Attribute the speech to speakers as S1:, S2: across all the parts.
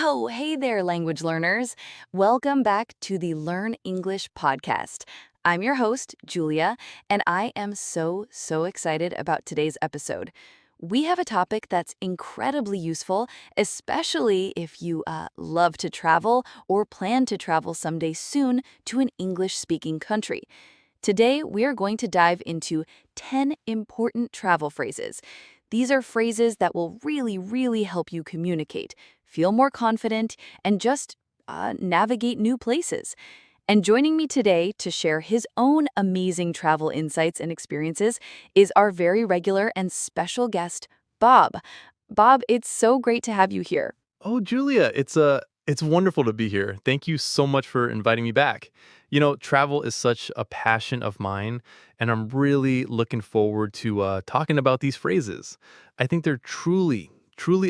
S1: Oh, hey there, language learners. Welcome back to the Learn English podcast. I'm your host, Julia, and I am so excited about today's episode. We have a topic that's incredibly useful, especially if you love to travel or plan to travel someday soon to an English-speaking country. Today, we're going to dive into 10 important travel phrases. These are phrases that will really help you communicate, feel more confident, and just navigate new places. And joining me today to share his own amazing travel insights and experiences is our very regular and special guest, Bob. Bob, it's so great to have you here.
S2: Oh, Julia, it's wonderful to be here. Thank you so much for inviting me back. You know, travel is such a passion of mine, and I'm really looking forward to talking about these phrases. I think they're truly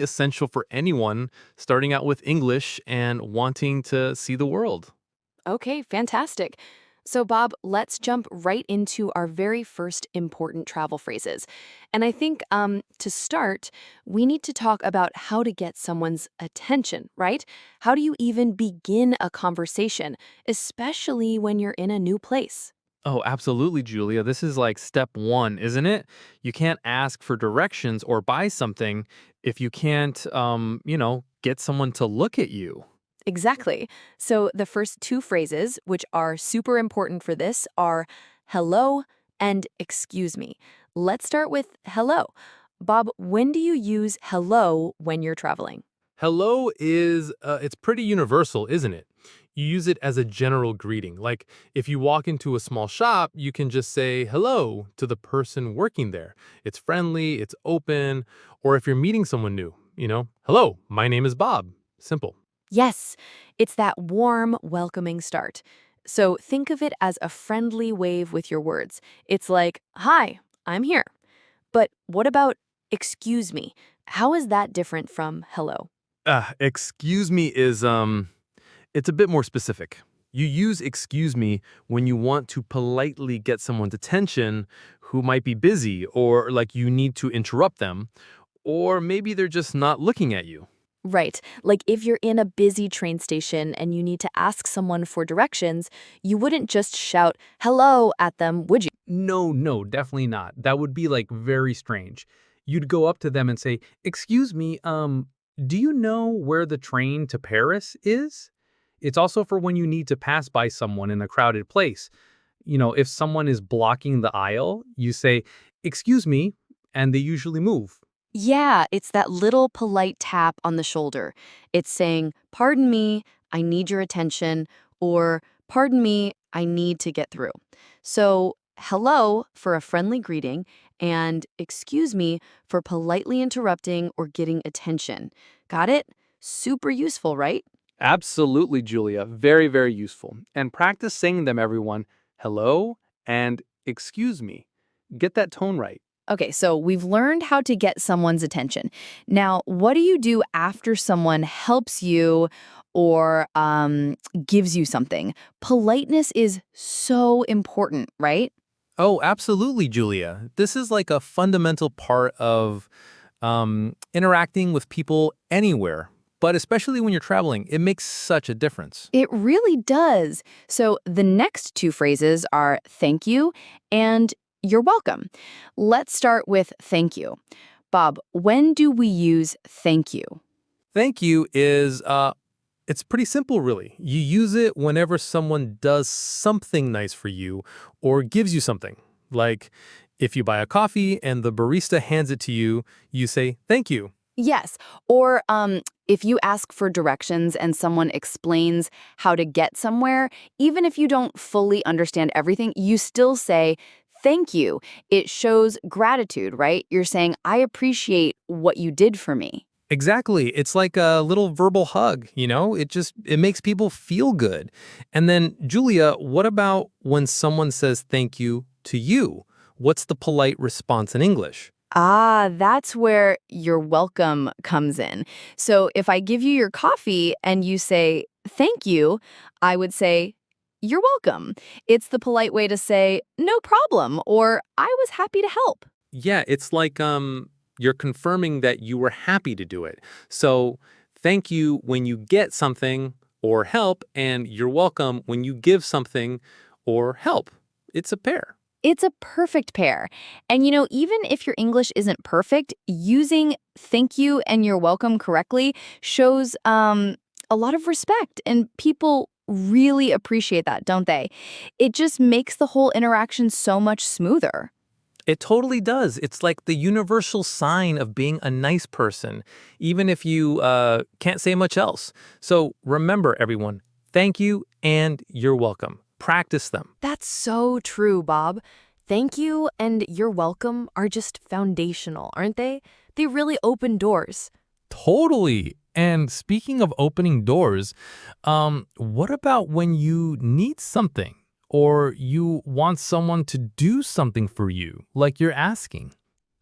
S2: essential for anyone starting out with English and wanting to see the world.
S1: Okay, fantastic. So, Bob, let's jump right into our very first important travel phrases. And I think to start, we need to talk about how to get someone's attention, right? How do you even begin a conversation, especially when you're in a new place?
S2: Oh, absolutely, Julia. This is like step one, isn't it? You can't ask for directions or buy something if you can't, get someone to look at you.
S1: Exactly. So, the first two phrases, which are super important for this, are hello and excuse me. Let's start with hello. Bob, when do you use hello when you're traveling?
S2: Hello it's pretty universal, isn't it? You use it as a general greeting. Like if you walk into a small shop, you can just say hello to the person working there. It's friendly, it's open, or if you're meeting someone new, hello, my name is Bob. Simple.
S1: Yes, it's that warm, welcoming start. So think of it as a friendly wave with your words. It's like, hi, I'm here. But what about excuse me? How is that different from hello?
S2: Excuse me is it's a bit more specific. You use excuse me when you want to politely get someone's attention who might be busy or like you need to interrupt them, or maybe they're just not looking at you.
S1: Right. Like if you're in a busy train station and you need to ask someone for directions, you wouldn't just shout hello at them, would you?
S2: No, definitely not. That would be like very strange. You'd go up to them and say, "Excuse me, do you know where the train to Paris is?" It's also for when you need to pass by someone in a crowded place. If someone is blocking the aisle, you say, "Excuse me," and they usually move.
S1: Yeah, it's that little polite tap on the shoulder. It's saying, pardon me, I need your attention, or pardon me, I need to get through. So, hello for a friendly greeting, and excuse me for politely interrupting or getting attention. Got it? Super useful, right?
S2: Absolutely, Julia. Very useful. And practice saying them, everyone. Hello and excuse me. Get that tone right.
S1: Okay, so we've learned how to get someone's attention. Now, what do you do after someone helps you or gives you something? Politeness is so important, right?
S2: Oh, absolutely, Julia. This is like a fundamental part of interacting with people anywhere, but especially when you're traveling, it makes such a difference.
S1: It really does. So the next two phrases are thank you and you're welcome. Let's start with thank you. Bob, when do we use thank you?
S2: Thank you is it's pretty simple, really. You use it whenever someone does something nice for you or gives you something. Like if you buy a coffee and the barista hands it to you, you say thank you.
S1: Yes. Or if you ask for directions and someone explains how to get somewhere, even if you don't fully understand everything, you still say, thank you. It shows gratitude, right? You're saying, I appreciate what you did for me.
S2: Exactly. It's like a little verbal hug, it makes people feel good. And then, Julia, what about when someone says thank you to you? What's the polite response in English?
S1: Ah, that's where your welcome comes in. So if I give you your coffee and you say, thank you, I would say, you're welcome. It's the polite way to say, no problem, or I was happy to help.
S2: Yeah, it's like you're confirming that you were happy to do it. So, thank you when you get something or help, and you're welcome when you give something or help. It's a pair.
S1: It's a perfect pair. And even if your English isn't perfect, using thank you and you're welcome correctly shows a lot of respect. And people really appreciate that, don't they? It just makes the whole interaction so much smoother.
S2: It totally does. It's like the universal sign of being a nice person, even if you can't say much else. So remember, everyone, thank you and you're welcome. Practice them.
S1: That's so true, Bob. Thank you and you're welcome are just foundational, aren't they? They really open doors.
S2: Totally. And speaking of opening doors, what about when you need something or you want someone to do something for you, like you're asking?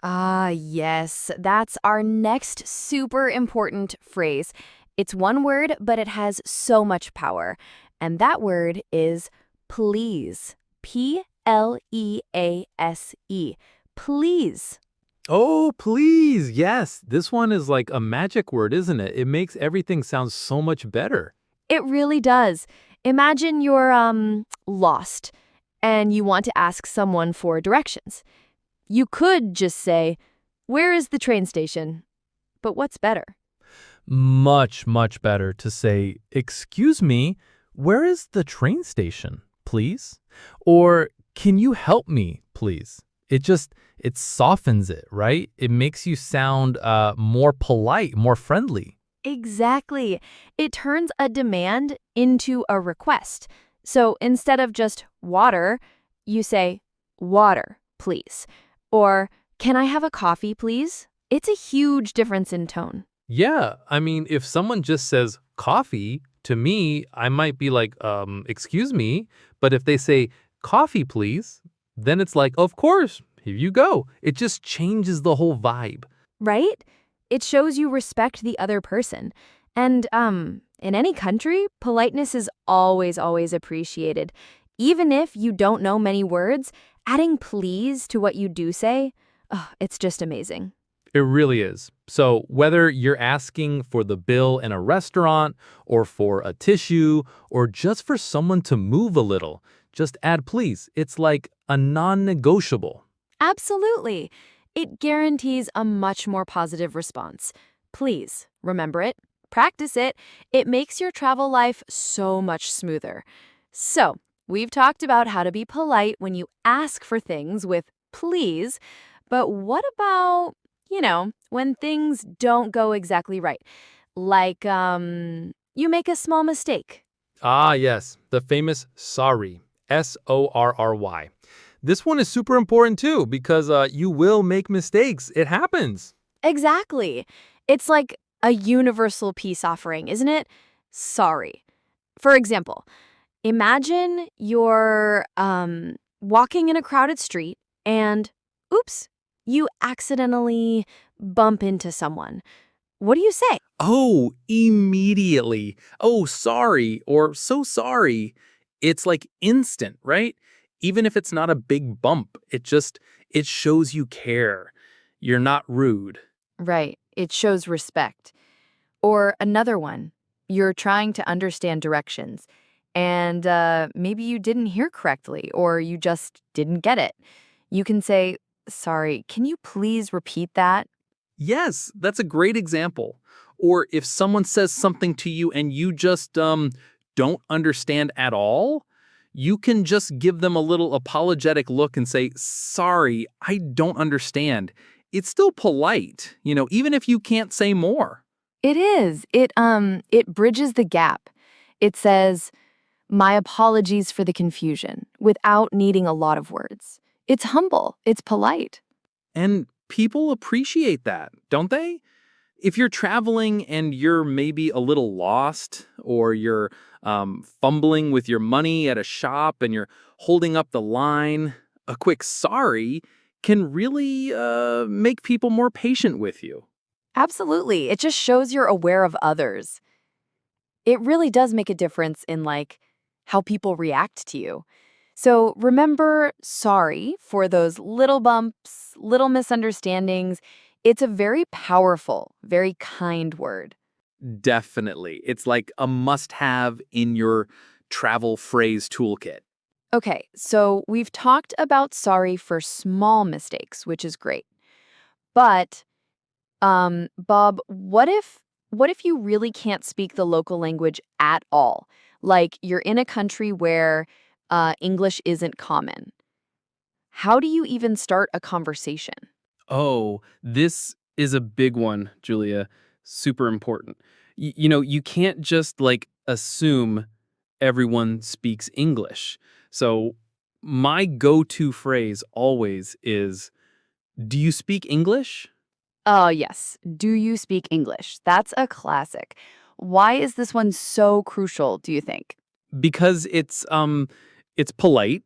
S1: Ah, yes, that's our next super important phrase. It's one word, but it has so much power. And that word is please. Please. Please.
S2: Oh, please. Yes. This one is like a magic word, isn't it? It makes everything sound so much better.
S1: It really does. Imagine you're lost and you want to ask someone for directions. You could just say, "Where is the train station?" But what's better?
S2: Much, much better to say, excuse me, where is the train station, please? Or can you help me, please? It softens it, right? It makes you sound more polite, more friendly.
S1: Exactly. It turns a demand into a request. So instead of just water, you say, "Water, please." Or, "Can I have a coffee, please?" It's a huge difference in tone.
S2: Yeah, I mean, if someone just says coffee, to me, I might be like, excuse me. But if they say coffee, please, then it's like, of course, here you go. It just changes the whole vibe.
S1: Right? It shows you respect the other person. And in any country, politeness is always, always appreciated. Even if you don't know many words, adding please to what you do say, oh, it's just amazing.
S2: It really is. So whether you're asking for the bill in a restaurant or for a tissue or just for someone to move a little, just add please. It's like a non-negotiable.
S1: Absolutely. It guarantees a much more positive response. Please remember it, practice it. It makes your travel life so much smoother. So, we've talked about how to be polite when you ask for things with please, but what about, when things don't go exactly right? Like, you make a small mistake.
S2: Ah, yes, the famous sorry, SORRY. This one is super important too because you will make mistakes. It happens.
S1: Exactly. It's like a universal peace offering, isn't it? Sorry. For example, imagine you're walking in a crowded street and, oops, you accidentally bump into someone. What do you say?
S2: Oh, immediately. Oh, sorry, or so sorry. It's like instant, right? Even if it's not a big bump, it shows you care. You're not rude.
S1: Right. It shows respect. Or another one, you're trying to understand directions and maybe you didn't hear correctly or you just didn't get it. You can say, "Sorry, can you please repeat that?"
S2: Yes, that's a great example. Or if someone says something to you and you just don't understand at all, you can just give them a little apologetic look and say, "Sorry, I don't understand." It's still polite, even if you can't say more.
S1: It is. It bridges the gap. It says, "My apologies for the confusion," without needing a lot of words. It's humble. It's polite.
S2: And people appreciate that, don't they? If you're traveling and you're maybe a little lost or you're fumbling with your money at a shop and you're holding up the line, a quick sorry can really make people more patient with you.
S1: Absolutely. It just shows you're aware of others. It really does make a difference in how people react to you. So remember sorry for those little bumps, little misunderstandings. It's a very powerful, very kind word.
S3: Definitely. It's like a must-have in your travel phrase toolkit.
S1: Okay, so we've talked about sorry for small mistakes, which is great. But Bob, what if you really can't speak the local language at all? Like you're in a country where English isn't common. How do you even start a conversation?
S4: Oh, this is a big one, Julia. Super important. You can't just like assume everyone speaks English. So, my go to phrase always is, "Do you speak English?"
S1: Oh, yes. Do you speak English? That's a classic. Why is this one so crucial, do you think?
S4: Because it's polite,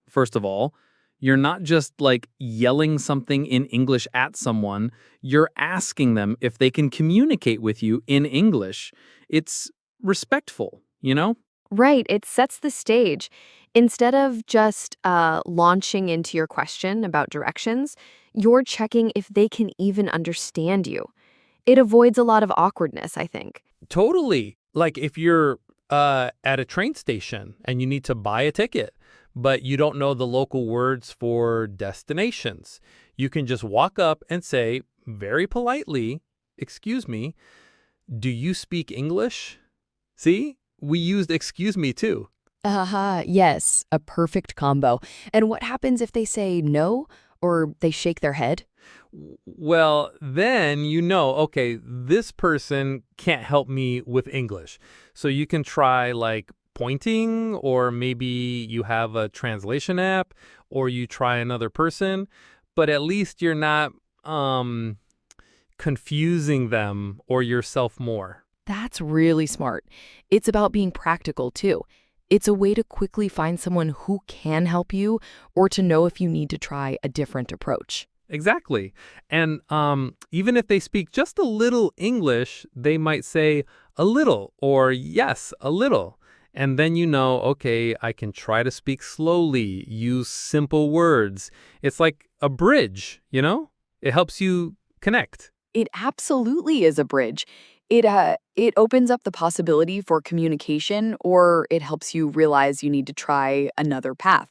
S4: first of all. You're not just like yelling something in English at someone, you're asking them if they can communicate with you in English. It's respectful, you know?
S1: Right, it sets the stage. Instead of just launching into your question about directions, you're checking if they can even understand you. It avoids a lot of awkwardness, I think.
S2: Totally. Like if you're at a train station and you need to buy a ticket, but you don't know the local words for destinations, you can just walk up and say very politely, "Excuse me, do you speak English?" See? We used "excuse me" too.
S1: Yes, a perfect combo. And what happens if they say no or they shake their head?
S2: Well, then you know, okay, this person can't help me with English. So you can try like pointing, or maybe you have a translation app, or you try another person, but at least you're not um confusing them or yourself more.
S5: That's really smart. It's about being practical too. It's a way to quickly find someone who can help you or to know if you need to try a different approach.
S2: Exactly. And even if they speak just a little English, they might say a little or yes, a little. And then you know, okay, I can try to speak slowly, use simple words. It's like a bridge, you know? It helps you connect.
S1: It absolutely is a bridge. It opens up the possibility for communication or it helps you realize you need to try another path.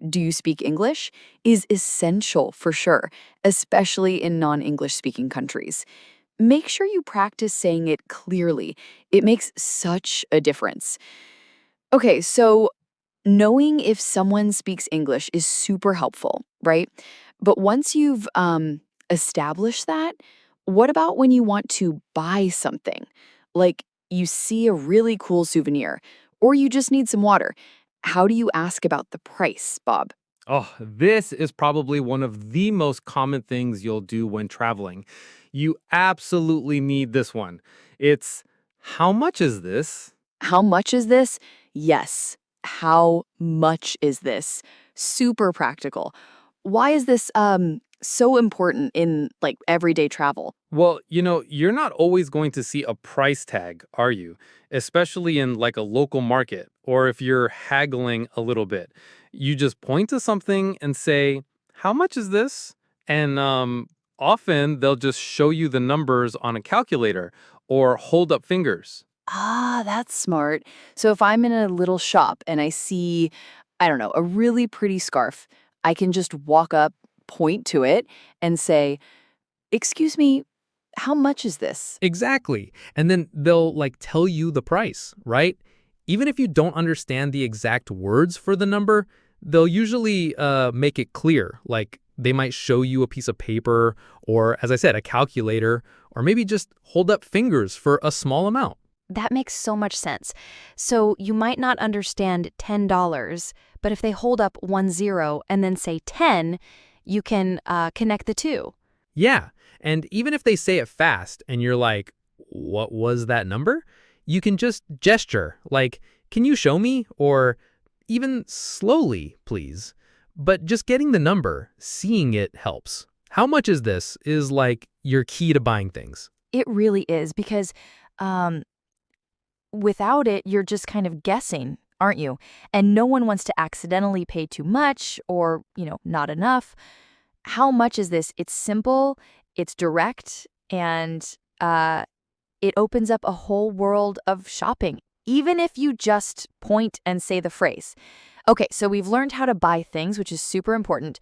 S1: Do you speak English is essential for sure, especially in non-English speaking countries. Make sure you practice saying it clearly. It makes such a difference. Okay, so knowing if someone speaks English is super helpful, right? But once you've established that, what about when you want to buy something? Like you see a really cool souvenir, or you just need some water. How do you ask about the price, Bob?
S2: Oh, this is probably one of the most common things you'll do when traveling. You absolutely need this one. It's, how much is this?
S1: How much is this? Yes. How much is this? Super practical. Why is this so important in like everyday travel?
S2: Well, you're not always going to see a price tag, are you? Especially in like a local market or if you're haggling a little bit. You just point to something and say, "How much is this?" And often they'll just show you the numbers on a calculator or hold up fingers.
S1: Ah, that's smart. So if I'm in a little shop and I see, I don't know, a really pretty scarf, I can just walk up, point to it, and say, "Excuse me, how much is this?"
S2: Exactly. And then they'll like tell you the price, right? Even if you don't understand the exact words for the number, they'll usually make it clear. Like they might show you a piece of paper or, as I said, a calculator, or maybe just hold up fingers for a small amount.
S5: That makes so much sense. So you might not understand $10, but if they hold up 10 and then say 10, you can connect the two.
S2: Yeah. And even if they say it fast and you're like, "What was that number?" You can just gesture like, "Can you show me?" Or even slowly, please. But just getting the number, seeing it helps. How much is this is like your key to buying things.
S5: It really is because um, without it, you're just kind of guessing, aren't you? And no one wants to accidentally pay too much or, not enough. How much is this? It's simple, it's direct, and it opens up a whole world of shopping, even if you just point and say the phrase. Okay, so we've learned how to buy things, which is super important.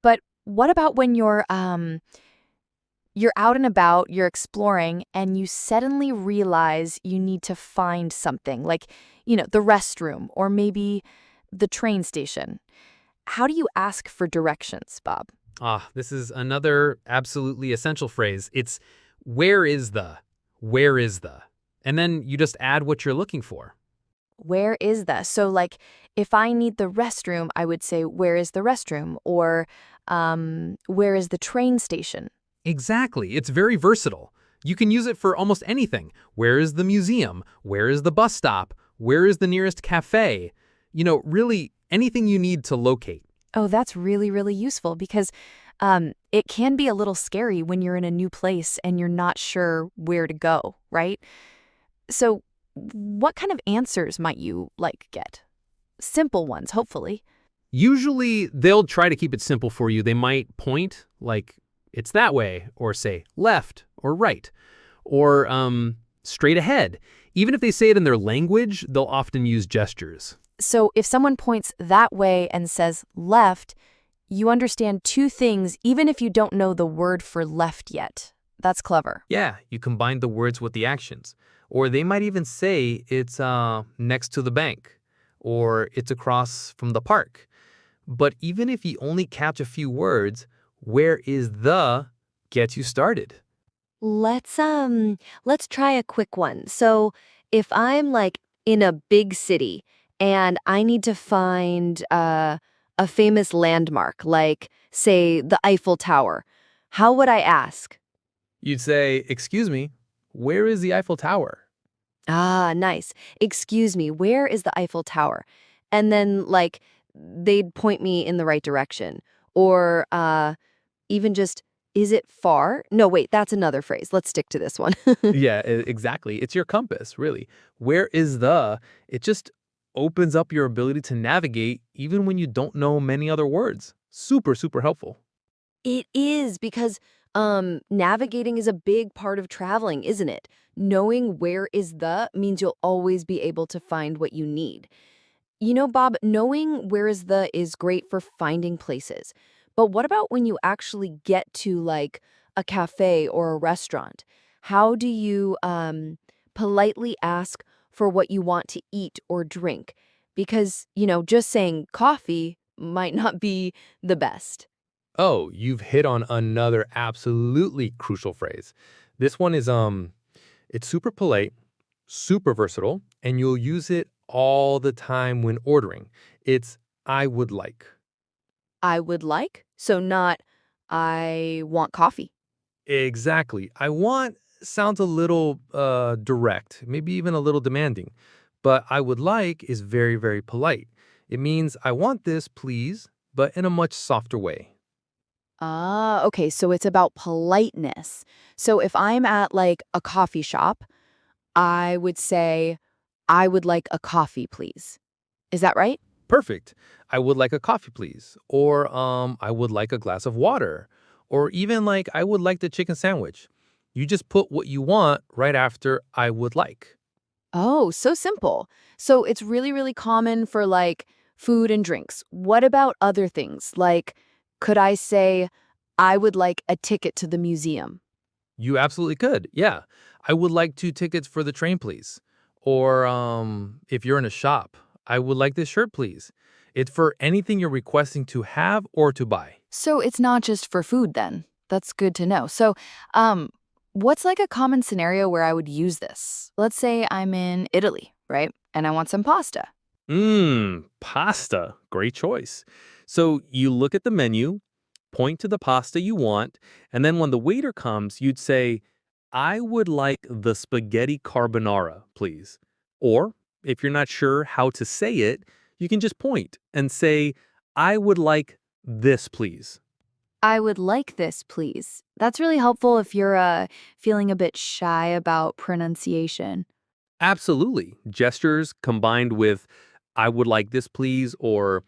S5: But what about when you're out and about, you're exploring, and you suddenly realize you need to find something, like, the restroom or maybe the train station? How do you ask for directions, Bob?
S2: This is another absolutely essential phrase. It's where is the? Where is the? And then you just add what you're looking for.
S5: Where is the? So, like, if I need the restroom, I would say, where is the restroom? Or, where is the train station?
S2: Exactly. It's very versatile. You can use it for almost anything. Where is the museum? Where is the bus stop? Where is the nearest cafe? Really anything you need to locate.
S5: Oh, that's really, really useful because it can be a little scary when you're in a new place and you're not sure where to go, right? So, what kind of answers might you get? Simple ones, hopefully.
S2: Usually they'll try to keep it simple for you. They might point like it's that way, or say left or right, or straight ahead. Even if they say it in their language, they'll often use gestures.
S5: So if someone points that way and says left, you understand two things even if you don't know the word for left yet. That's clever.
S2: Yeah, you combine the words with the actions. Or they might even say it's next to the bank, or it's across from the park. But even if you only catch a few words, where is the gets you started.
S6: Let's try a quick one. So, if I'm in a big city and I need to find a famous landmark, like say the Eiffel Tower, how would I ask?
S2: You'd say, excuse me, where is the Eiffel Tower?
S6: Ah, nice. Excuse me, where is the Eiffel Tower? And then they'd point me in the right direction. Or even just, is it far? No, wait, that's another phrase. Let's stick to this one.
S2: Yeah, exactly. It's your compass, really. Where is the? It just opens up your ability to navigate even when you don't know many other words. Super, super helpful.
S6: It is because navigating is a big part of traveling, isn't it? Knowing where is the means you'll always be able to find what you need. Bob, knowing where is the is great for finding places. But what about when you actually get to a cafe or a restaurant? How do you politely ask for what you want to eat or drink? Because, just saying coffee might not be the best.
S2: Oh, you've hit on another absolutely crucial phrase. This one is it's super polite, super versatile, and you'll use it all the time when ordering. It's I would like.
S6: I would like, so not I want coffee.
S2: Exactly. I want sounds a little direct, maybe even a little demanding. But I would like is very, very polite. It means I want this, please, but in a much softer way.
S5: Ah, okay, so it's about politeness. So if I'm at a coffee shop, I would say, I would like a coffee, please. Is that right?
S2: Perfect. I would like a coffee, please. Or I would like a glass of water. Or even I would like the chicken sandwich. You just put what you want right after I would like.
S5: Oh, so simple. So it's really, really common for food and drinks. What about other things? Could I say, I would like a ticket to the museum?
S2: You absolutely could. Yeah. I would like 2 tickets for the train, please. Or if you're in a shop, I would like this shirt, please. It's for anything you're requesting to have or to buy.
S5: So it's not just for food then. That's good to know. So, what's a common scenario where I would use this? Let's say I'm in Italy, right? And I want some pasta.
S3: Pasta. Great choice. So you look at the menu, point to the pasta you want, and then when the waiter comes, you'd say, I would like the spaghetti carbonara, please. Or if you're not sure how to say it, you can just point and say, I would like this, please.
S5: I would like this, please. That's really helpful if you're feeling a bit shy about pronunciation.
S3: Absolutely. Gestures combined with, I would like this, please, or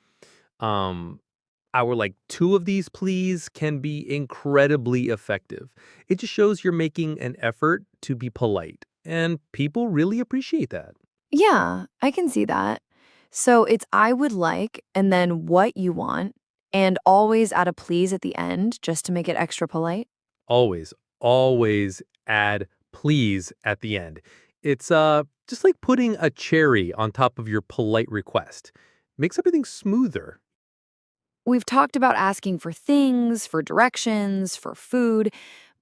S3: I would like 2 of these, please, can be incredibly effective. It just shows you're making an effort to be polite. and people really appreciate that.
S5: Yeah, I can see that. So it's I would like and then what you want, and always add a please at the end just to make it extra polite.
S3: Always, always add please at the end. It's just like putting a cherry on top of your polite request. Makes everything smoother.
S5: We've talked about asking for things, for directions, for food,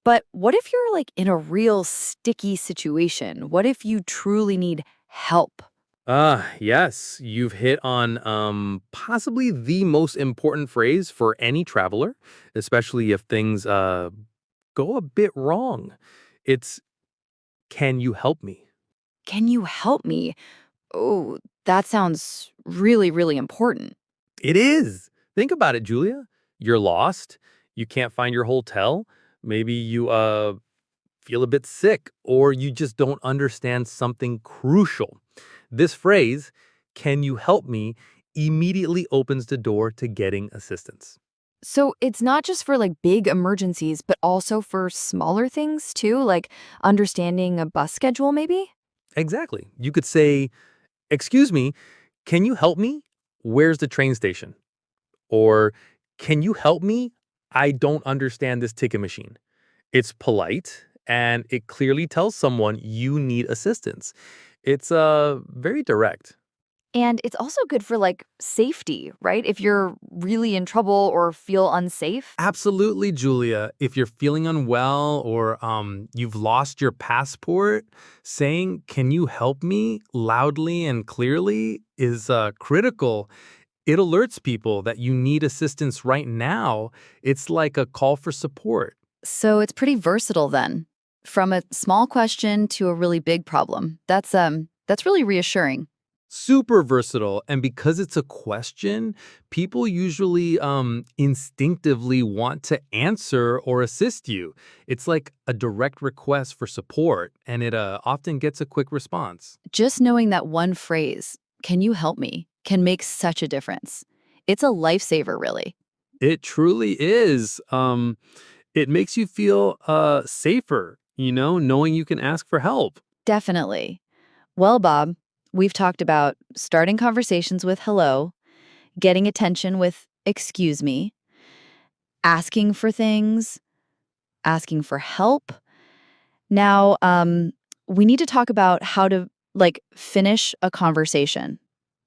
S5: but what if you're like in a real sticky situation? What if you truly need help?
S3: Yes, you've hit on possibly the most important phrase for any traveler, especially if things go a bit wrong. It's can you help me?
S5: Can you help me? Oh, that sounds really, really important.
S3: It is. Think about it, Julia. You're lost. You can't find your hotel. Maybe you feel a bit sick or you just don't understand something crucial. This phrase, can you help me, immediately opens the door to getting assistance.
S5: So it's not just for like big emergencies, but also for smaller things too, like understanding a bus schedule, maybe?
S3: Exactly. You could say, excuse me, can you help me? Where's the train station? Or can you help me? I don't understand this ticket machine. It's polite and it clearly tells someone you need assistance. It's very direct.
S5: And it's also good for like safety, right? If you're really in trouble or feel unsafe.
S2: Absolutely, Julia. If you're feeling unwell or you've lost your passport, saying, "Can you help me?" loudly and clearly is critical. It alerts people that you need assistance right now. It's like a call for support.
S1: So it's pretty versatile then. From a small question to a really big problem. That's really reassuring.
S2: Super versatile. And because it's a question, people usually instinctively want to answer or assist you. It's like a direct request for support, and it often gets a quick response.
S1: Just knowing that one phrase, "Can you help me?" can make such a difference. It's a lifesaver, really.
S2: It truly is. It makes you feel safer, knowing you can ask for help.
S1: Definitely. Well, Bob, we've talked about starting conversations with hello, getting attention with excuse me, asking for things, asking for help. Now, we need to talk about how to like finish a conversation,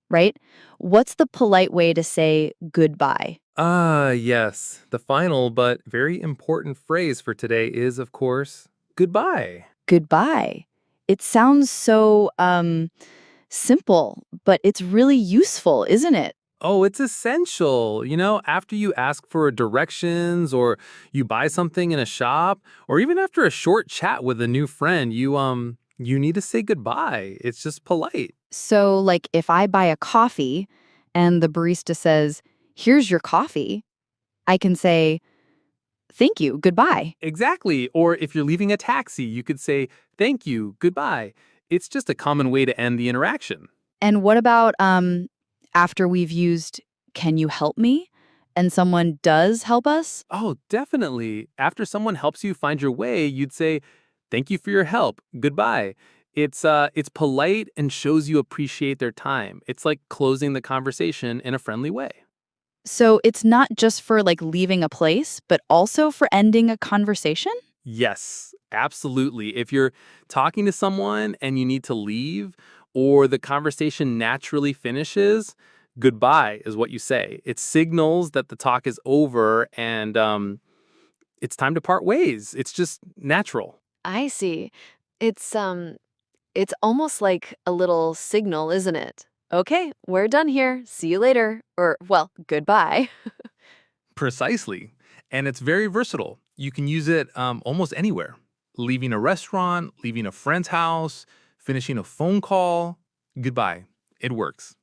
S1: right? What's the polite way to say goodbye?
S3: Yes. The final but very important phrase for today is, of course, goodbye.
S1: Goodbye. It sounds so simple, but it's really useful, isn't it?
S2: Oh, it's essential. After you ask for directions or you buy something in a shop or even after a short chat with a new friend, you need to say goodbye. It's just polite.
S1: So, like, if I buy a coffee and the barista says, "Here's your coffee," I can say, "Thank you, goodbye."
S2: Exactly. Or if you're leaving a taxi, you could say, "Thank you, goodbye." It's just a common way to end the interaction.
S1: And what about after we've used "Can you help me?" and someone does help us?
S2: Oh, definitely. After someone helps you find your way, you'd say, "Thank you for your help. Goodbye." It's polite and shows you appreciate their time. It's like closing the conversation in a friendly way.
S1: So, it's not just for like leaving a place, but also for ending a conversation?
S2: Yes, absolutely. If you're talking to someone and you need to leave or the conversation naturally finishes, goodbye is what you say. It signals that the talk is over and it's time to part ways. It's just natural.
S6: I see. It's almost like a little signal, isn't it? Okay, we're done here. See you later. Or, well, goodbye.
S2: Precisely. And it's very versatile. You can use it almost anywhere. Leaving a restaurant, leaving a friend's house, finishing a phone call. Goodbye. It works.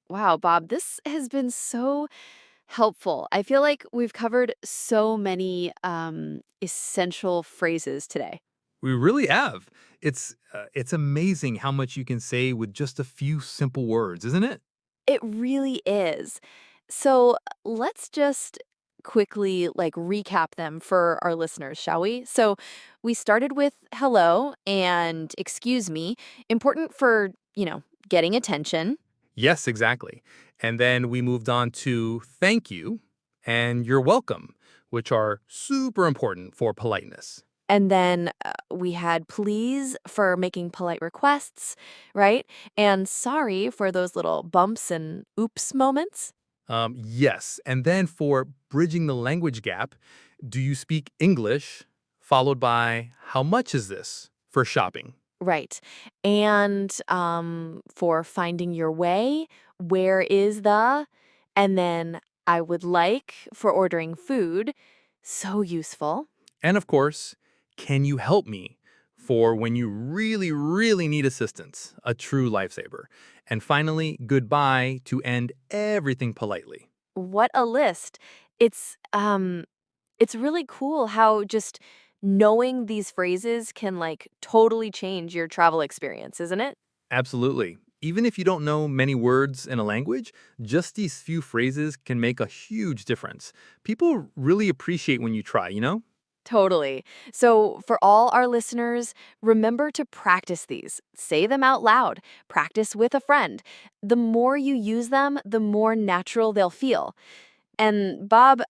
S6: Wow, Bob, this has been so helpful. I feel like we've covered so many essential phrases today.
S2: We really have. It's amazing how much you can say with just a few simple words, isn't it?
S6: It really is. So let's just
S5: quickly recap them for our listeners, shall we? So we started with hello and excuse me, important for, getting attention.
S2: Yes, exactly. And then we moved on to thank you and you're welcome, which are super important for politeness.
S5: And then we had please for making polite requests, right? And sorry for those little bumps and oops moments.
S2: Yes. And then for bridging the language gap, do you speak English? Followed by how much is this for shopping?
S5: Right. And for finding your way, where is the? And then I would like for ordering food. So useful.
S2: And of course, can you help me for when you really, really need assistance, a true lifesaver. And finally, goodbye to end everything politely.
S5: What a list. It's really cool how just knowing these phrases can totally change your travel experience, isn't it?
S2: Absolutely. Even if you don't know many words in a language, just these few phrases can make a huge difference. People really appreciate when you try, you know?
S5: Totally. So, for all our listeners, remember to practice these. Say them out loud. Practice with a friend. The more you use them, the more natural they'll feel. And Bob,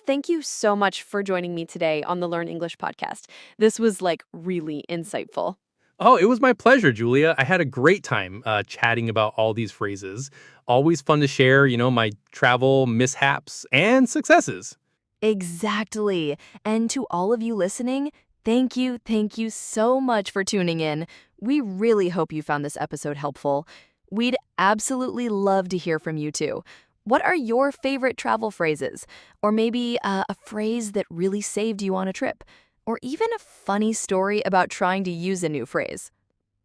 S5: thank you so much for joining me today on the Learn English podcast. This was really insightful.
S2: Oh, it was my pleasure, Julia. I had a great time chatting about all these phrases. Always fun to share, my travel mishaps and successes.
S5: Exactly. And to all of you listening, thank you so much for tuning in. We really hope you found this episode helpful. We'd absolutely love to hear from you too. What are your favorite travel phrases? Or maybe a phrase that really saved you on a trip? Or even a funny story about trying to use a new phrase?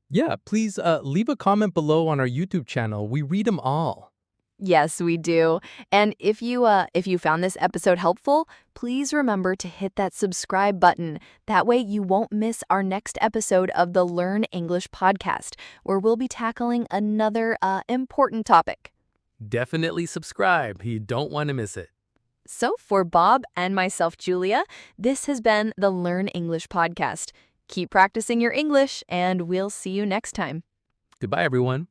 S2: Yeah, please leave a comment below on our YouTube channel. We read them all.
S5: Yes, we do. And if you found this episode helpful, please remember to hit that subscribe button. That way you won't miss our next episode of the Learn English podcast, where we'll be tackling another important topic.
S2: Definitely subscribe. You don't want to miss it.
S5: So for Bob and myself, Julia, this has been the Learn English podcast. Keep practicing your English, and we'll see you next time.
S2: Goodbye, everyone.